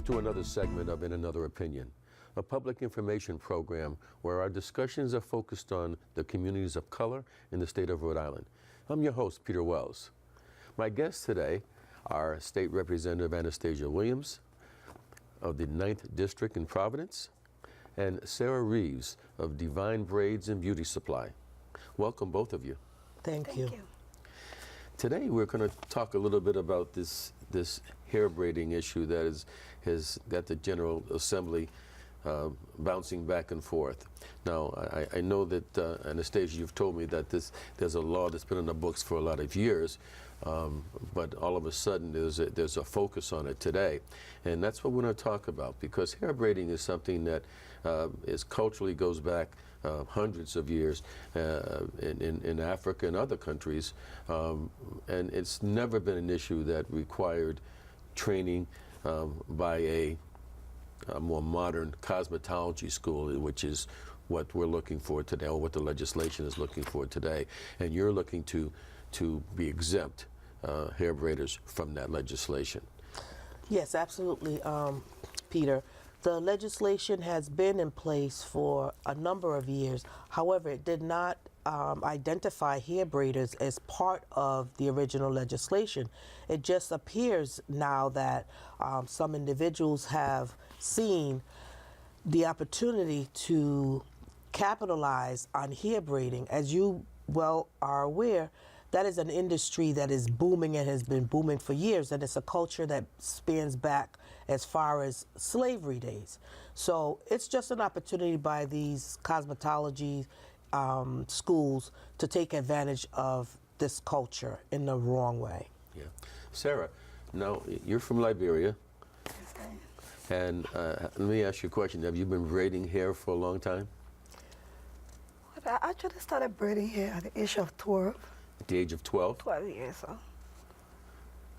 to another segment of In Another Opinion, a public information program where our discussions are focused on the communities of color in the state of Rhode Island. I'm your host, Peter Wells. My guests today are State Representative Anastasia Williams of the 9th District in Providence and Sarah Reeves of Divine Braids and Beauty Supply. Welcome, both of you. Thank you. Today we're going to talk a little bit about this hair braiding issue that has got the General Assembly bouncing back and forth. Now, I know that, Anastasia, you've told me that there's a law that's been in the books for a lot of years, but all of a sudden there's a focus on it today. And that's what we're going to talk about, because hair braiding is something that culturally goes back hundreds of years in Africa and other countries, and it's never been an issue that required training by a more modern cosmetology school, which is what we're looking for today, or what the legislation is looking for today. And you're looking to be exempt hair braiders from that legislation. Yes, absolutely, Peter. The legislation has been in place for a number of years. However, it did not identify hair braiders as part of the original legislation. It just appears now that some individuals have seen the opportunity to capitalize on hair braiding. As you well are aware, that is an industry that is booming and has been booming for years, and it's a culture that spans back as far as slavery days. So it's just an opportunity by these cosmetology schools to take advantage of this culture in the wrong way. Yeah. Sarah, now you're from Liberia. Yes, I am. And let me ask you a question. Have you been braiding hair for a long time? Well, I actually started braiding hair at the age of 12. At the age of 12? 12 years old.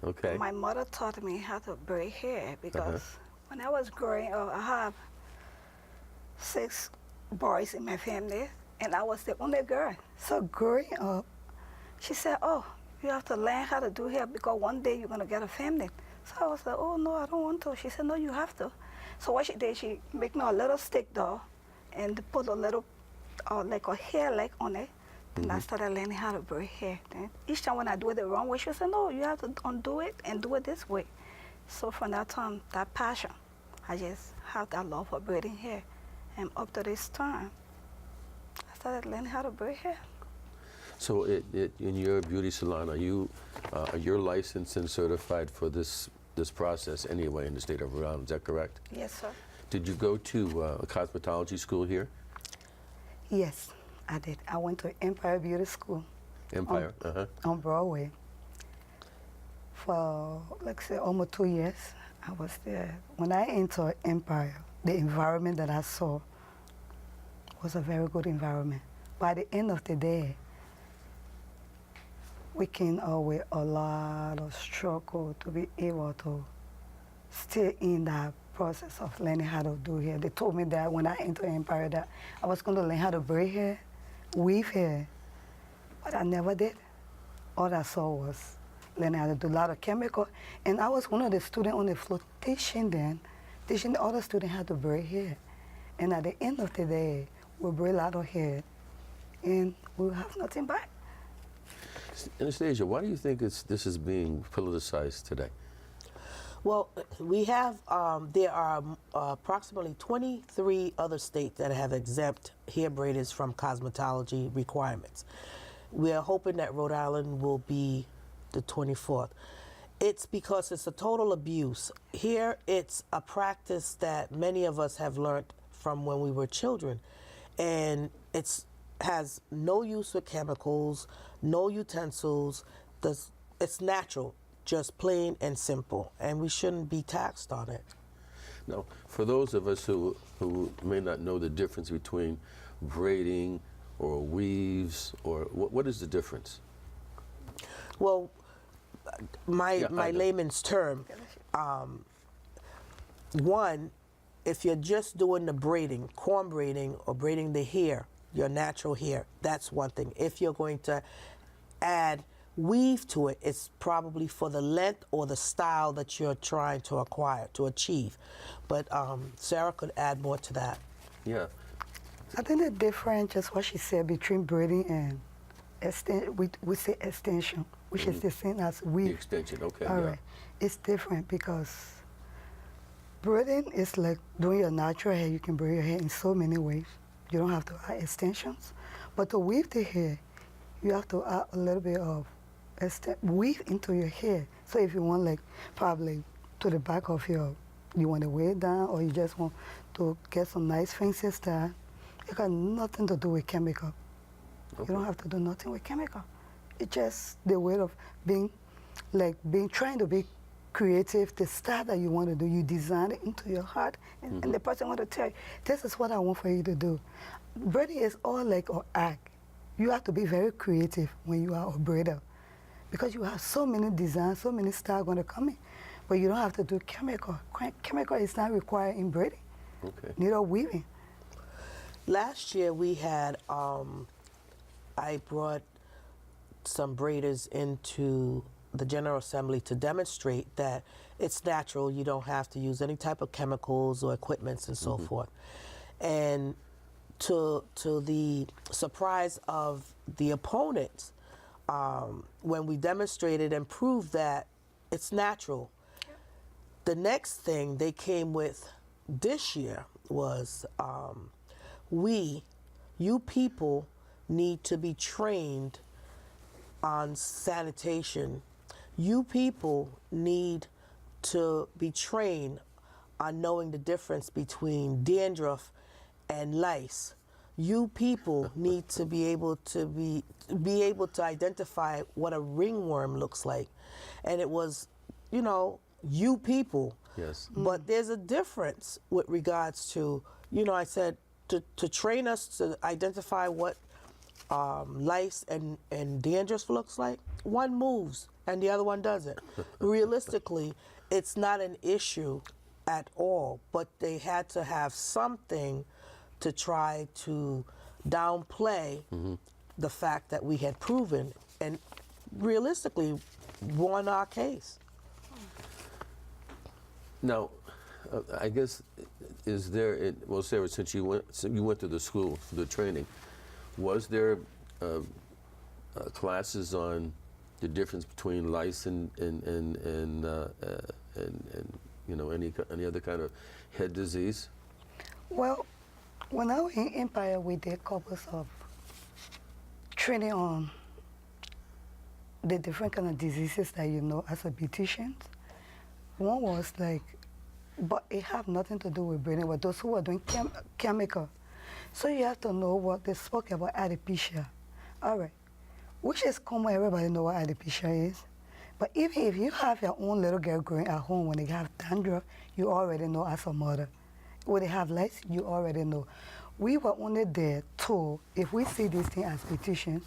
Okay. My mother taught me how to braid hair because when I was growing up, I have 6 boys in my family, and I was the only girl. So growing up, she said, oh, you have to learn how to do hair because one day you're going to get a family. So I was like, oh, no, I don't want to. She said, no, you have to. So what she did, she made me a little stick doll and put a little, like a hair leg on it. And I started learning how to braid hair. Then each time when I do it the wrong way, she said, no, you have to undo it and do it this way. So from that time, that passion, I just have that love for braiding hair. And up to this time, I started learning how to braid hair. So in your beauty salon, are you're licensed and certified for this process anyway in the state of Rhode Island? Is that correct? Yes, sir. Did you go to a cosmetology school here? Yes, I did. I went to Empire Beauty School. Empire? On Broadway. For, like say, almost 2 years, I was there. When I entered Empire, the environment that I saw was a very good environment. By the end of the day, we came out with a lot of struggle to be able to stay in that process of learning how to do hair. They told me that when I entered Empire that I was going to learn how to braid hair, weave hair, but I never did. All I saw was learning how to do a lot of chemical, and I was one of the students on the floor teaching the other students how to braid hair. And at the end of the day, we braid a lot of hair, and we'll have nothing back. Anastasia, why do you think this is being politicized today? Well, we have, there are approximately 23 other states that have exempt hair braiders from cosmetology requirements. We are hoping that Rhode Island will be the 24th. It's because it's a total abuse. Here, it's a practice that many of us have learned from when we were children, and has no use of chemicals, no utensils. It's natural, just plain and simple, and we shouldn't be taxed on it. Now, for those of us who may not know the difference between braiding or weaves, or what is the difference? Well, my layman's term, one, if you're just doing the braiding, corn braiding or braiding the hair, your natural hair, that's one thing. If you're going to add weave to it. It's probably for the length or the style that you're trying to acquire, to achieve. But Sarah could add more to that. Yeah. I think the difference, just what she said, between braiding and we say extension, which is the same as The weave. extension, okay. All yeah. right. It's different because braiding is like doing your natural hair. You can braid your hair in so many ways. You don't have to add extensions. But to weave the hair, you have to add a little bit of weave into your hair. So if you want, like, probably to the back of you want to weigh it down, or you just want to get some nice fancy style, it got nothing to do with chemical. Okay. You don't have to do nothing with chemical. It's just the way of trying to be creative, the style that you want to do. You design it into your heart, and the person want to tell you, this is what I want for you to do. Braiding is all like an art. You have to be very creative when you are a braider, because you have so many designs, so many styles going to come in. But you don't have to do chemical. Chemical is not required in braiding, Okay. neither weaving. Last year we had, I brought some braiders into the General Assembly to demonstrate that it's natural. You don't have to use any type of chemicals or equipments and so forth. And to the surprise of the opponents, when we demonstrated and proved that it's natural, the next thing they came with this year was you people need to be trained on sanitation. You people need to be trained on knowing the difference between dandruff and lice. You people need to be able to identify what a ringworm looks like. And it was, you people. Yes. But there's a difference with regards to, I said to train us to identify what lice and dandruff looks like. One moves and the other one doesn't. Realistically, it's not an issue at all, but they had to have something to try to downplay the fact that we had proven and realistically won our case. Now, I guess, is there, well, Sarah, since you went to the school for the training, was there classes on the difference between lice and any other kind of head disease? Well, when I was in Empire, we did couples of training on the different kind of diseases that you know as a beautician. One was like, but it have nothing to do with braiding, but those who are doing chemical. So you have to know what they spoke about alopecia. All right, which is common, everybody know what alopecia is. But even if you have your own little girl growing at home, when they have dandruff, you already know as a mother. When they have lice, you already know. We were only there to, if we see these things as beauticians,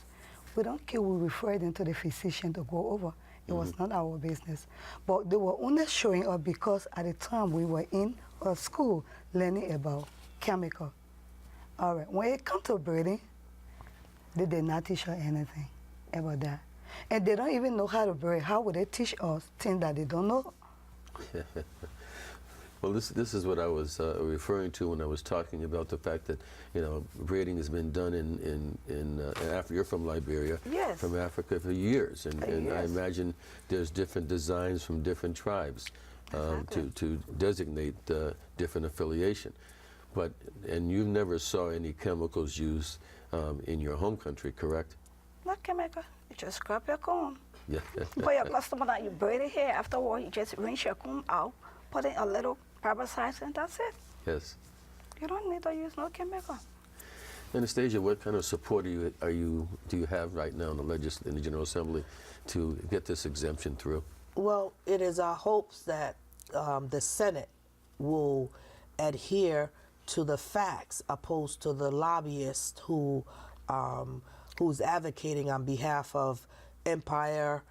we don't care, we refer them to the physician to go over. It was not our business. But they were only showing up because at the time we were in a school learning about chemical. All right, when it comes to braiding, they did not teach us anything about that. And they don't even know how to braid. How would they teach us things that they don't know? Well, this is what I was referring to when I was talking about the fact that braiding has been done in Africa. You're from Liberia, Yes. from Africa for years, and I Yes. imagine there's different designs from different tribes Exactly. to designate different affiliation. And you never saw any chemicals used in your home country, correct? Not chemical. You just scrub your comb. Yeah. For your customer that you braid it hair, afterward you just rinse your comb out, put in a little parasite, and that's it. Yes. You don't need to use no chemical. Anastasia, what kind of support do you have right now in the General Assembly to get this exemption through? Well, it is our hopes that the Senate will adhere to the facts opposed to the lobbyist who's advocating on behalf of Empire,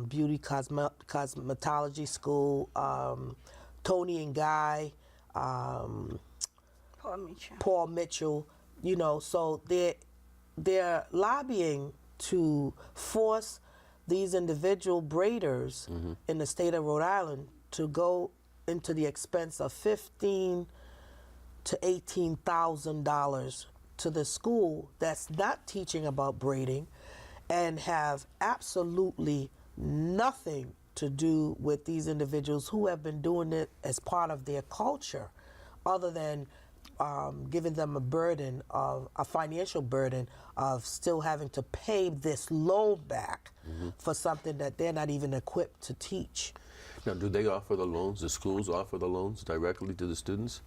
Beauty Cosmetology School, Tony and Guy, Paul Mitchell, so they're lobbying to force these individual braiders in the state of Rhode Island to go into the expense of $15,000 to $18,000 to the school that's not teaching about braiding and have absolutely nothing to do with these individuals who have been doing it as part of their culture, other than giving them a financial burden of still having to pay this loan back for something that they're not even equipped to teach. Now, do they offer the loans? The schools offer the loans directly to the students?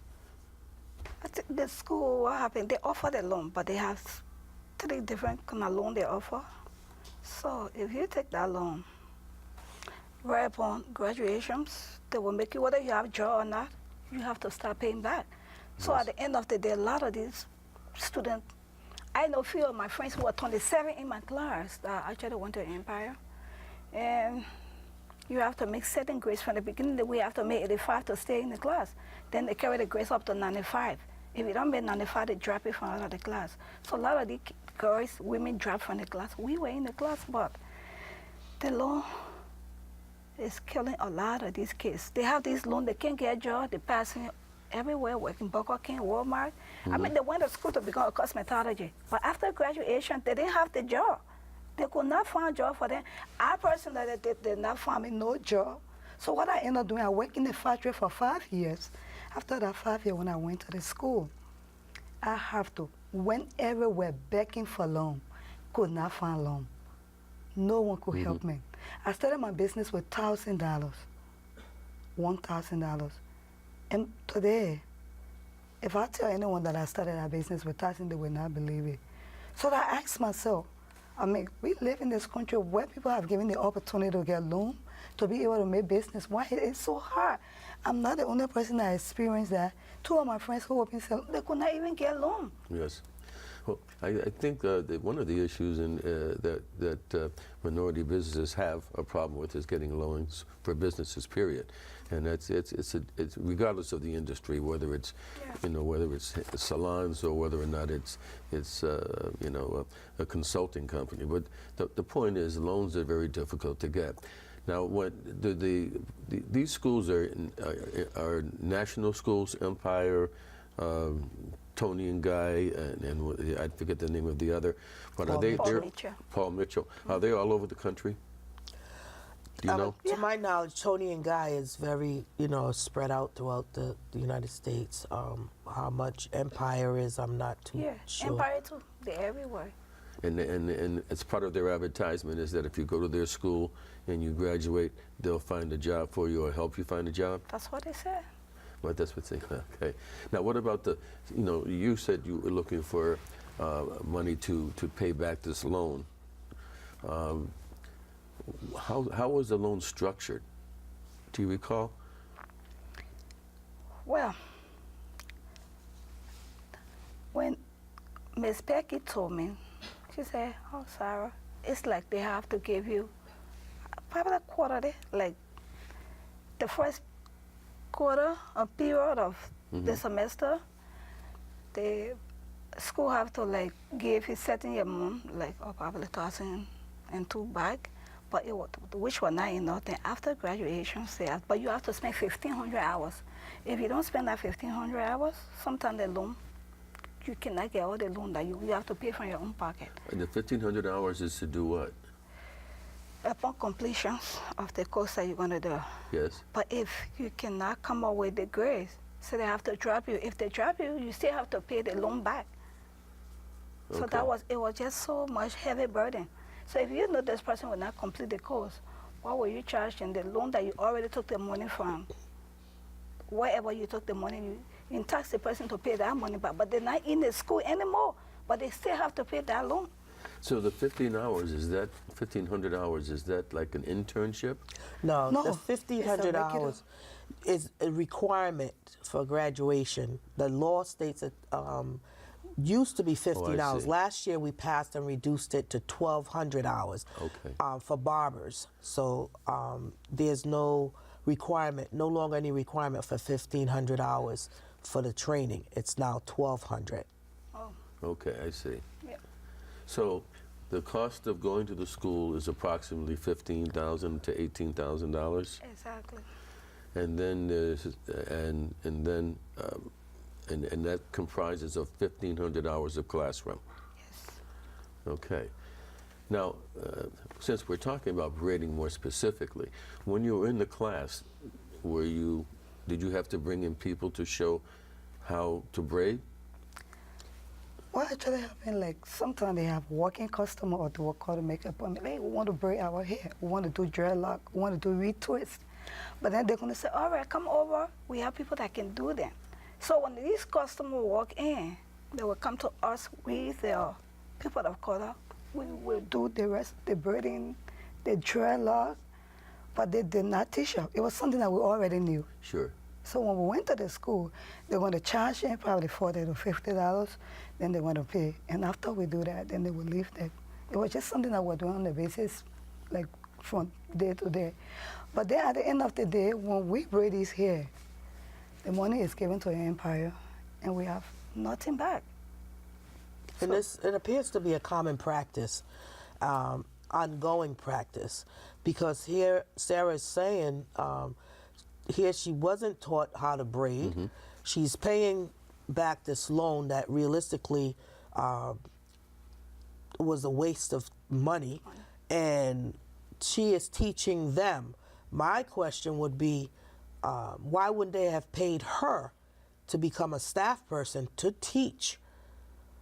I think the school, what happened, they offer the loan, but they have 3 different kind of loan they offer. So if you take that loan, right upon graduations, they will make you, whether you have a job or not, you have to start paying back. So at the end of the day, a lot of these students, I know a few of my friends who are 27 in my class that actually went to Empire. And you have to make certain grades from the beginning. We have to make 85 to stay in the class. Then they carry the grades up to 95. If you don't make 95, they drop it from out of the class. So a lot of the girls, women drop from the class. We were in the class, but the loan is killing a lot of these kids. They have these loans, they can't get a job, they're passing everywhere, working Burger King, Walmart. I mean, they went to school to become a cosmetology, but after graduation, they didn't have the job. They could not find a job for them. I personally did not find me no job. So what I ended up doing, I worked in the factory for 5 years. After that 5 years, when I went to the school, I have to, went everywhere begging for loan, could not find loan. No one could help me. I started my business with $1,000, $1,000. And today, if I tell anyone that I started a business with $1,000, they will not believe it. So I asked myself, I mean, we live in this country where people have given the opportunity to get loan, to be able to make business. Why it's so hard? I'm not the only person that experienced that. 2 of my friends who opened salon, they could not even get loan. Yes. Well, I think that one of the issues that minority businesses have a problem with is getting loans for businesses, period. And it's regardless of the industry, whether it's whether it's salons or whether or not it's a consulting company. But the point is, loans are very difficult to get. Now, what these schools are national schools, Empire, Tony and Guy, and I forget the name of the other. But Paul are they? Paul Mitchell. Paul Mitchell. Are they all over the country? Do you know? To my knowledge, Tony and Guy is very, spread out throughout the United States. How much Empire is, I'm not too sure. Empire too. They're everywhere. And it's part of their advertisement is that if you go to their school and you graduate, they'll find a job for you or help you find a job? That's what they said. Well, that's what they okay. Now, what about you said you were looking for money to pay back this loan. How was the loan structured? Do you recall? Well, when Miss Becky told me, she said, "Oh, Sarah, it's like they have to give you probably a quarter, like the first quarter, a period of the semester, the school have to like give you certain amount, like probably 1,002 back, but which was not enough. Then after graduation, but you have to spend 1,500 hours. If you don't spend that 1,500 hours, sometimes the loan, you cannot get all the loan that you have to pay from your own pocket. And the 1,500 hours is to do what? Upon completion of the course that you're going to do. Yes. But if you cannot come up with the grades, so they have to drop you. If they drop you, you still have to pay the loan back. So Okay. it was just so much heavy burden. So if you know this person will not complete the course, what will you charge in the loan that you already took the money from? Wherever you took the money, you tax the person to pay that money back. But they're not in the school anymore, but they still have to pay that loan. So the 15 hours, is that 1,500 hours, is that like an internship? No, No, the it's a 1,500 regular. hours is a requirement for graduation. The law states it used to be 15 hours. see. Last year we passed and reduced it to 1,200 hours Okay. for barbers. So there's no requirement, no longer any requirement for 1,500 hours for the training. It's now 1,200. Oh, Okay, I see. yeah. So the cost of going to the school is approximately $15,000 to $18,000, Exactly. and then there's and that comprises of 1,500 hours of classroom. Yes. Okay. Now, since we're talking about braiding more specifically, when you were in the class, did you have to bring in people to show how to braid? What actually happened, like sometimes they have walking customer or to call to make an appointment. Hey, we want to braid our hair. We want to do dreadlock. We want to do retwist. But then they're going to say, all right, come over. We have people that can do them. So when these customers walk in, they will come to us with their people of color. We will do the rest, the braiding, the dreadlock, but they did not teach us. It was something that we already knew. Sure. So when we went to the school, they're going to charge them probably $40 to $50. Then they're going to pay. And after we do that, then they will leave that. It was just something that we're doing on the basis, like from day to day. But then at the end of the day, when we braid his hair, the money is given to the empire, and we have nothing back. And it appears to be a common practice, ongoing practice, because here Sarah is saying, here she wasn't taught how to braid. Mm-hmm. She's paying back this loan that realistically was a waste of money, and she is teaching them. My question would be, why wouldn't they have paid her to become a staff person to teach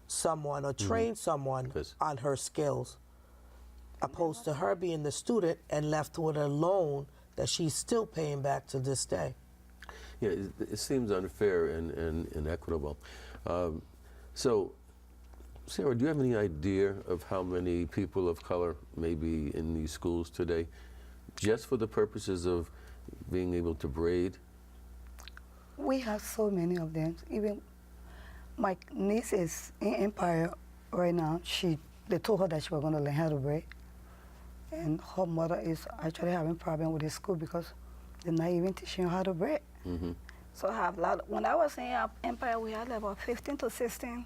someone or train someone Yes. on her skills, opposed to her being the student and left with a loan that she's still paying back to this day? Yeah, it seems unfair and inequitable. So, Sarah, do you have any idea of how many people of color may be in these schools today, just for the purposes of being able to braid? We have so many of them. Even my niece is in Empire right now. They told her that she was going to learn how to braid. And her mother is actually having problem with the school because they're not even teaching her how to braid. Mm-hmm. So I have a lot. When I was in Empire, we had about 15 to 16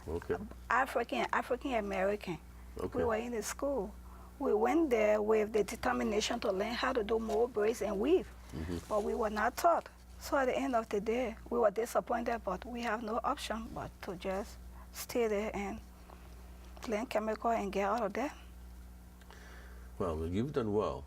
Okay. African American. Okay. We were in the school. We went there with the determination to learn how to do more braids and weave, but we were not taught. So at the end of the day, we were disappointed, but we have no option but to just stay there and learn chemical and get out of there. Well, you've done well.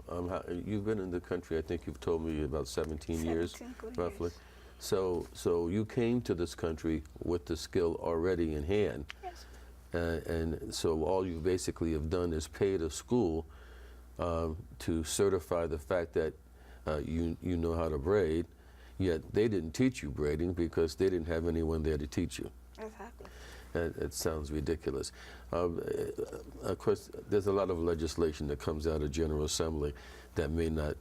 You've been in the country, I think you've told me, about 17 years, 17 good roughly. years. So you came to this country with the skill already in hand. Yes. And so all you basically have done is paid a school to certify the fact that you know how to braid, yet they didn't teach you braiding because they didn't have anyone there to teach you. Exactly. It sounds ridiculous. Of course, there's a lot of legislation that comes out of General Assembly that may not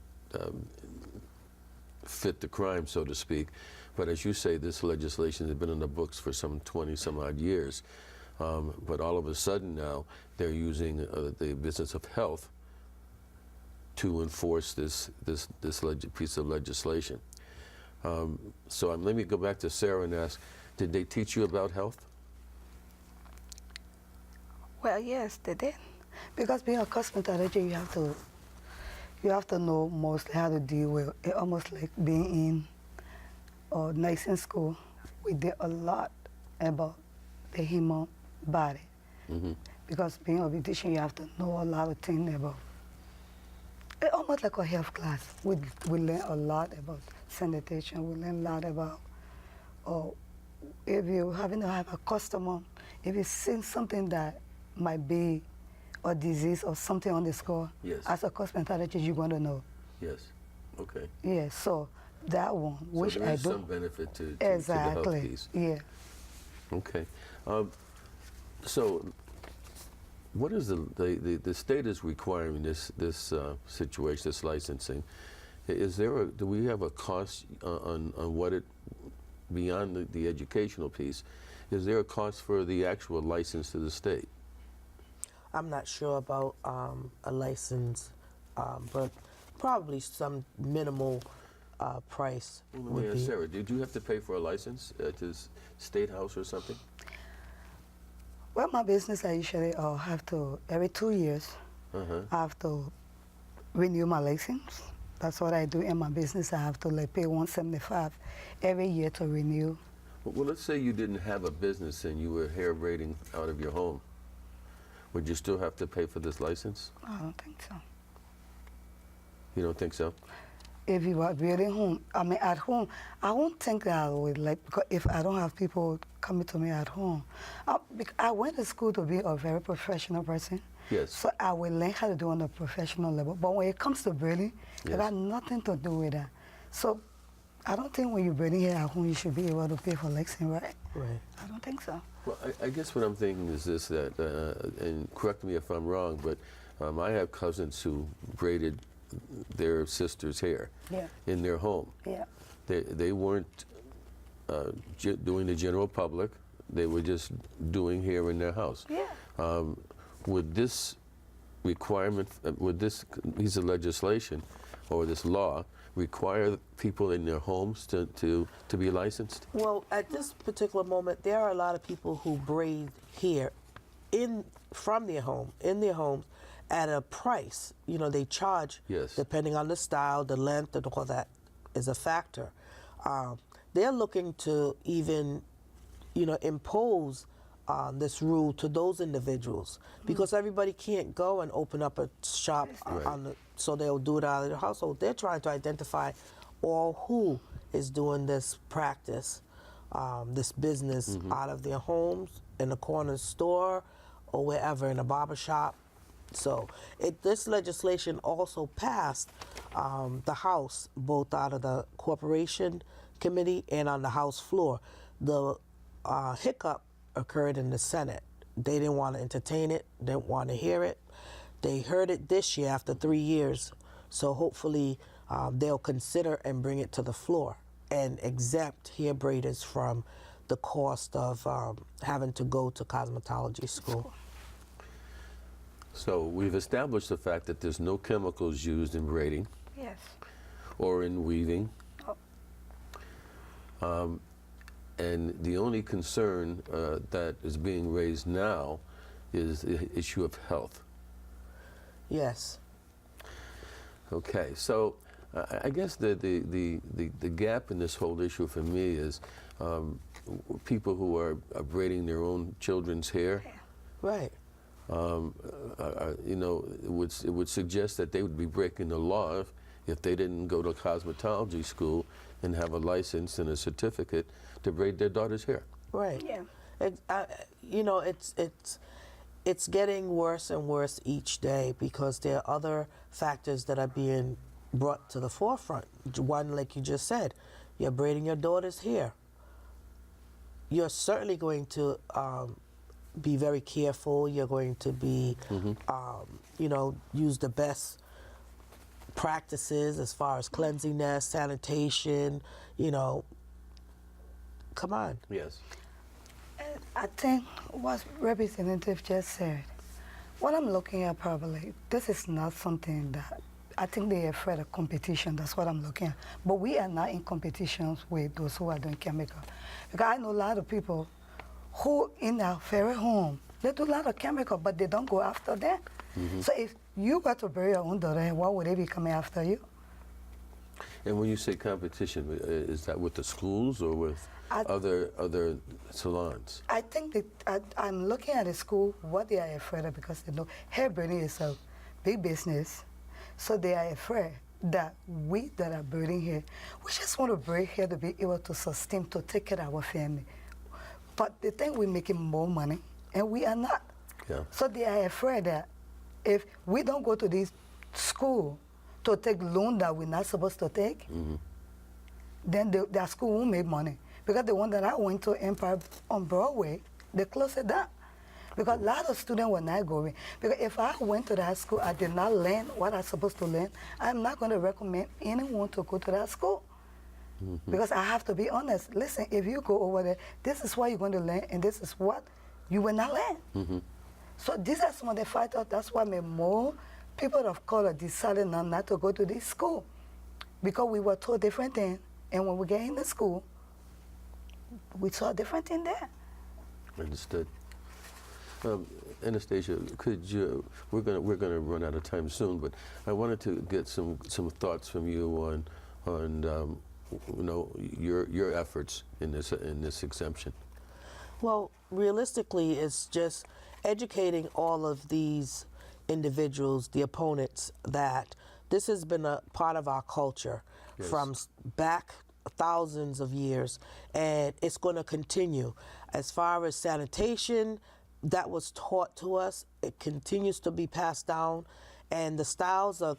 fit the crime, so to speak. But as you say, this legislation has been in the books for some 20-some-odd years. But all of a sudden now, they're using the business of health to enforce this piece of legislation. So let me go back to Sarah and ask, did they teach you about health? Well, yes, they did. Because being a cosmetologist, you have to know mostly how to deal with it. Almost like being in nursing school, we did a lot about the human body. Mm-hmm. Because being a beautician, you have to know a lot of things about. It's almost like a health class. We learn a lot about sanitation. We learn a lot about if you having to have a customer, if you see something that might be a disease or something on the score, Yes. as a cosmetologist, you're going to know. Yes. Okay. Yeah, so that one, which so there I is do. some benefit to Exactly. the health piece. Yeah. Okay. So what is the state is requiring this situation, this licensing? Do we have a cost on what it, beyond the educational piece, is there a cost for the actual license to the state? I'm not sure about a license, but probably some minimal price Let me would ask be. Sarah, did you have to pay for a license at this state house or something? Well, my business, I usually have to, every 2 years, Uh-huh. I have to renew my license. That's what I do in my business. I have to like pay $175 every year to renew. Well, let's say you didn't have a business and you were hair braiding out of your home. Would you still have to pay for this license? I don't think so. You don't think so? If you are really home, I mean at home, I won't think that I would like, because if I don't have people coming to me at home. I went to school to be a very professional person. Yes. So I will learn how to do on a professional level. But when it comes to braiding, it Yes. got nothing to do with that. So I don't think when you're braiding here at home, you should be able to pay for lessons, right? Right. I don't think so. Well, I guess what I'm thinking is this, that, and correct me if I'm wrong, but I have cousins who braided their sister's hair Yeah. in their home. Yeah. They weren't doing the general public. They were just doing hair in their house. Yeah. Would this requirement, would this piece of legislation or this law require people in their homes to be licensed? Well, at this particular moment, there are a lot of people who braid hair from their home, in their homes, at a price. You know, they charge, Yes. depending on the style, the length, and all that is a factor. They're looking to even, impose this rule to those individuals because everybody can't go and open up a shop so they'll do it out of their household. They're trying to identify all who is doing this practice, this business out of their homes, in the corner store, or wherever, in a barber shop. So this legislation also passed the House, both out of the Corporation Committee and on the House floor. The hiccup occurred in the Senate. They didn't want to entertain it, didn't want to hear it. They heard it this year after 3 years. So hopefully they'll consider and bring it to the floor and exempt hair braiders from the cost of having to go to cosmetology school. So we've established the fact that there's no chemicals used in braiding Yes. or in weaving. Oh. And the only concern that is being raised now is the issue of health. Yes. Okay, so I guess the gap in this whole issue for me is people who are braiding their own children's hair. Right. It would suggest that they would be breaking the law if they didn't go to cosmetology school and have a license and a certificate to braid their daughter's hair. Right. Yeah. It's getting worse and worse each day because there are other factors that are being brought to the forefront. One, like you just said, you're braiding your daughter's hair. You're certainly going to be very careful. You're going to be, use the best practices as far as cleanliness, sanitation, come on. Yes. I think what Representative just said, what I'm looking at probably, this is not something that, I think they're afraid of competition, that's what I'm looking at. But we are not in competitions with those who are doing chemical. Because I know a lot of people who in their very home, they do a lot of chemical, but they don't go after them. So if you got to bury your own daughter, why would they be coming after you? And when you say competition, is that with the schools or with other salons? I think that I'm looking at the school, what they are afraid of, because they know hair braiding is a big business. So they are afraid that we that are braiding here, we just want to braid here to be able to sustain, to take care of our family. But they think we're making more money, and we are not. Yeah. So they are afraid that if we don't go to this school to take loan that we're not supposed to take, then their school won't make money. Because the one that I went to, Empire on Broadway, they closed it down. Because a lot of students were not going. Because if I went to that school, I did not learn what I'm supposed to learn, I'm not going to recommend anyone to go to that school. Because I have to be honest. Listen, if you go over there, this is what you're going to learn, and this is what you will not learn. So these are some of the factors. That's why more people of color decided not to go to this school. Because we were told different things, and when we get in the school, we saw different thing there. Understood. Anastasia, could you? We're gonna run out of time soon, but I wanted to get some thoughts from you on you know, your efforts in this exemption. Well, realistically, it's just educating all of these individuals, the opponents, that this has been a part of our culture Yes. from back thousands of years, and it's going to continue. As far as sanitation, that was taught to us. It continues to be passed down, and the styles are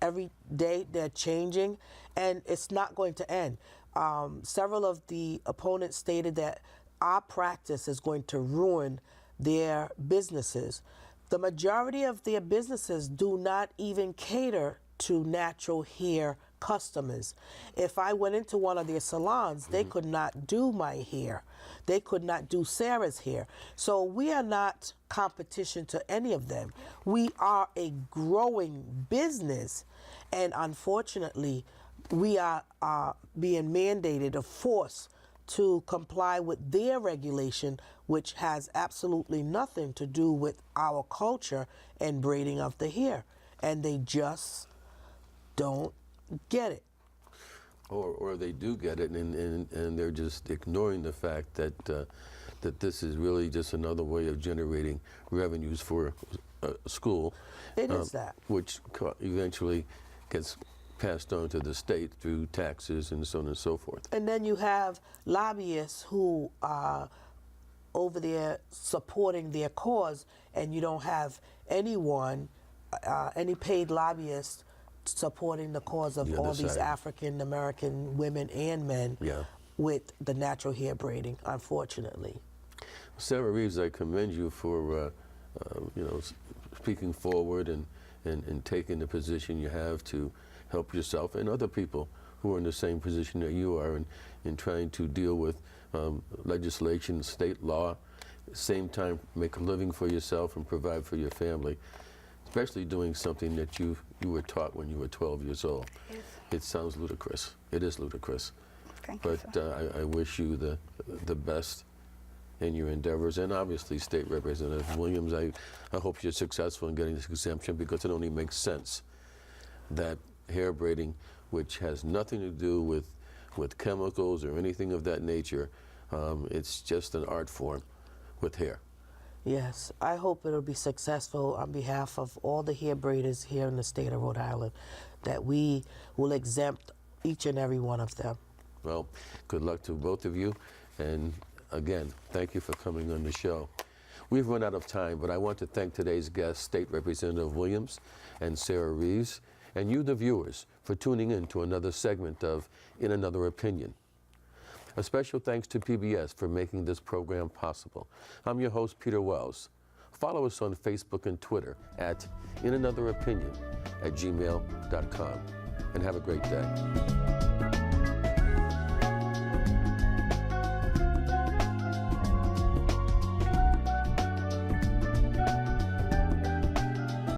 every day they're changing, and it's not going to end. Several of the opponents stated that our practice is going to ruin their businesses. The majority of their businesses do not even cater to natural hair customers. If I went into one of their salons, they could not do my hair. They could not do Sarah's hair. So we are not competition to any of them. We are a growing business, and unfortunately, we are being mandated or forced to comply with their regulation, which has absolutely nothing to do with our culture and braiding of the hair. And they just don't get it. Or they do get it, and they're just ignoring the fact that that this is really just another way of generating revenues for a school. It is that. Which eventually gets passed on to the state through taxes and so on and so forth. And then you have lobbyists who are over there supporting their cause, and you don't have anyone, any paid lobbyists supporting the cause of The all other these side. African American women and men Yeah. with the natural hair braiding, unfortunately. Sarah Reeves, I commend you for you know, speaking forward and taking the position you have to help yourself and other people who are in the same position that you are in trying to deal with legislation, state law, same time make a living for yourself and provide for your family, especially doing something that you were taught when you were 12 years old. Yes. It sounds ludicrous. It is ludicrous. Thank you, But sir. I wish you the best in your endeavors, and obviously State Representative Williams, I hope you're successful in getting this exemption, because it only makes sense that hair braiding, which has nothing to do with chemicals or anything of that nature, it's just an art form with hair. Yes, I hope it'll be successful on behalf of all the hair braiders here in the state of Rhode Island, that we will exempt each and every one of them. Well, good luck to both of you, and again, thank you for coming on the show. We've run out of time, but I want to thank today's guests, State Representative Williams and Sarah Reeves, and you, the viewers, for tuning in to another segment of In Another Opinion. A special thanks to PBS for making this program possible. I'm your host, Peter Wells. Follow us on Facebook and Twitter at inanotheropinion@gmail.com, and have a great day.